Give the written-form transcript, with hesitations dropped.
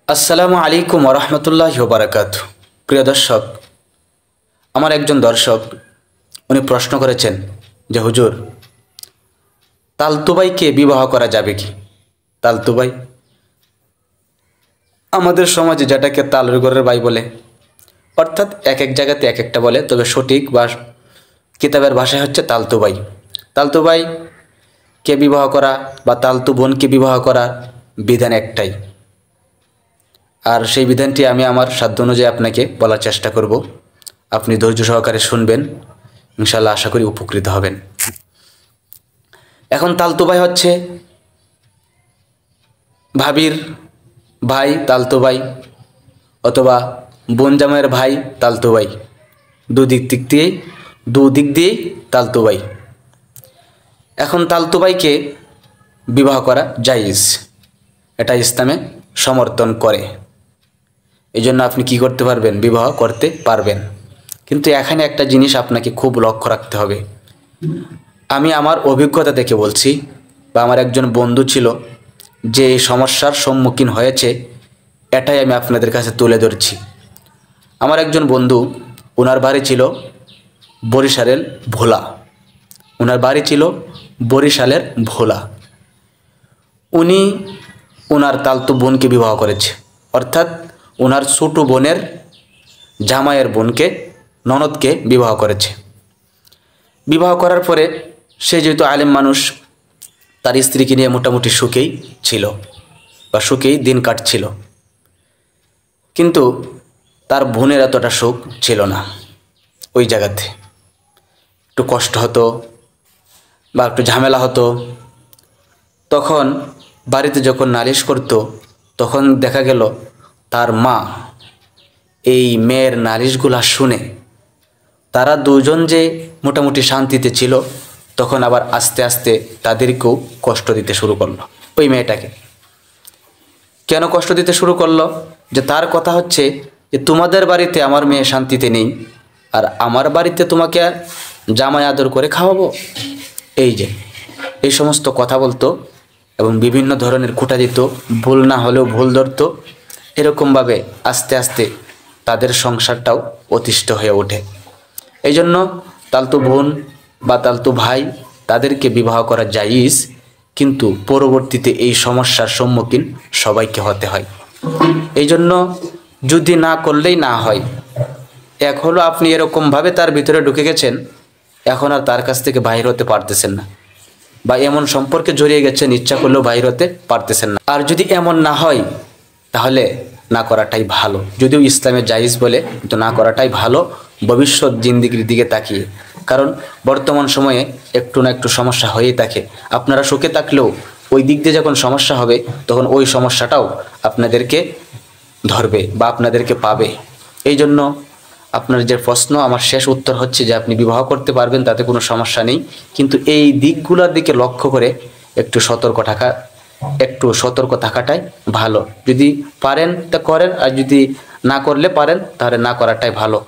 আসসালামু আলাইকুম ওরহমতুল্লাহি ওবারাকাতুহু। প্রিয় দর্শক, আমার একজন দর্শক উনি প্রশ্ন করেছেন যে হুজুর, তালতুবাইকে বিবাহ করা যাবে কি? তালতুবাই আমাদের সমাজে যেটাকে তালুর ঘরের বাই বলে, অর্থাৎ এক এক জায়গাতে এক একটা বলে, তবে সঠিক বা কিতাবের ভাষায় হচ্ছে তালতুবাই। তালতুবাইকে বিবাহ করা বা তালতু বোনকে বিবাহ করা বিধান একটাই, আর সেই বিধানটি আমি আমার সাধ্য অনুযায়ী আপনাকে বলার চেষ্টা করব। আপনি ধৈর্য সহকারে শুনবেন, ইনশাল্লাহ আশা করি উপকৃত হবেন। এখন তালতুবাই হচ্ছে ভাবির ভাই তালতুবাই, অথবা বোন জামাইয়ের ভাই তালতুবাই, দুদিক দিয়েই তালতুবাই। এখন তালতুবাইকে বিবাহ করা জায়েজ, এটা ইসলামে সমর্থন করে। এই জন্য আপনি কি করতে পারবেন? বিবাহ করতে পারবেন। কিন্তু এখানে একটা জিনিস আপনাকে খুব লক্ষ্য রাখতে হবে। আমি আমার অভিজ্ঞতা থেকে বলছি, বা আমার একজন বন্ধু ছিল যে এই সমস্যার সম্মুখীন হয়েছে, এটাই আমি আপনাদের কাছে তুলে ধরছি। আমার একজন বন্ধু, ওনার বাড়ি ছিল বরিশালের ভোলা। উনি ওনার তালতু বোনকে বিবাহ করেছে, অর্থাৎ ওনার ছোট বোনের জামাইয়ের বোনকে, ননদকে বিবাহ করেছে। বিবাহ করার পরে সে যেহেতু আলেম মানুষ, তার স্ত্রীকে নিয়ে মোটামুটি সুখেই ছিল বা সুখেই দিন কাটছিল, কিন্তু তার বোনের এতটা সুখ ছিল না। ওই জায়গাতে একটু কষ্ট হতো বা একটু ঝামেলা হতো। তখন বাড়িতে যখন নালিশ করত, তখন দেখা গেল তার মা এই মেয়ের নালিশগুলা শুনে, তারা দুজন যে মোটামুটি শান্তিতে ছিল, তখন আবার আস্তে আস্তে তাদেরকেও কষ্ট দিতে শুরু করলো। ওই মেয়েটাকে কেন কষ্ট দিতে শুরু করলো? যে তার কথা হচ্ছে যে তোমাদের বাড়িতে আমার মেয়ে শান্তিতে নেই, আর আমার বাড়িতে তোমাকে জামাই আদর করে খাওয়াবো। এই সমস্ত কথা বলতো এবং বিভিন্ন ধরনের খোঁটা দিত, ভুল না হলেও ভুল ধরতো। এরকমভাবে আস্তে আস্তে তাদের সংসারটাও অতিষ্ঠ হয়ে ওঠে। এই জন্য তালতু বোন বা তালতু ভাই তাদেরকে বিবাহ করা জায়েজ, কিন্তু পরবর্তীতে এই সমস্যার সম্মুখীন সবাইকে হতে হয়। এই জন্য যদি না করলেই না হয়, এক হলো আপনি এরকমভাবে তার ভিতরে ঢুকে গেছেন, এখন আর তার কাছ থেকে বাহির হতে পারতেছেন না, বা এমন সম্পর্কে জড়িয়ে গেছেন ইচ্ছা করলেও বাহির হতে পারতেছেন না। আর যদি এমন না হয়, তাহলে না করাটাই ভালো। যদিও ইসলামে জায়েজ বলে, কিন্তু না করাটাই ভালো ভবিষ্যৎ জিন্দেগির দিকে তাকিয়ে। কারণ বর্তমান সময়ে একটু না একটু সমস্যা হয়েই থাকে। আপনারা সুখে থাকলেও ওই দিক দিয়ে যখন সমস্যা হবে, তখন ওই সমস্যাটাও আপনাদেরকে ধরবে বা আপনাদেরকে পাবে। এই জন্য আপনার যে প্রশ্ন, আমার শেষ উত্তর হচ্ছে যে আপনি বিবাহ করতে পারবেন, তাতে কোনো সমস্যা নেই, কিন্তু এই দিকগুলোর দিকে লক্ষ্য করে একটু সতর্ক থাকাটাই ভালো। যদি পারেন তা করেন, আর যদি না করলে পারেন, তাহলে না করাটাই ভালো।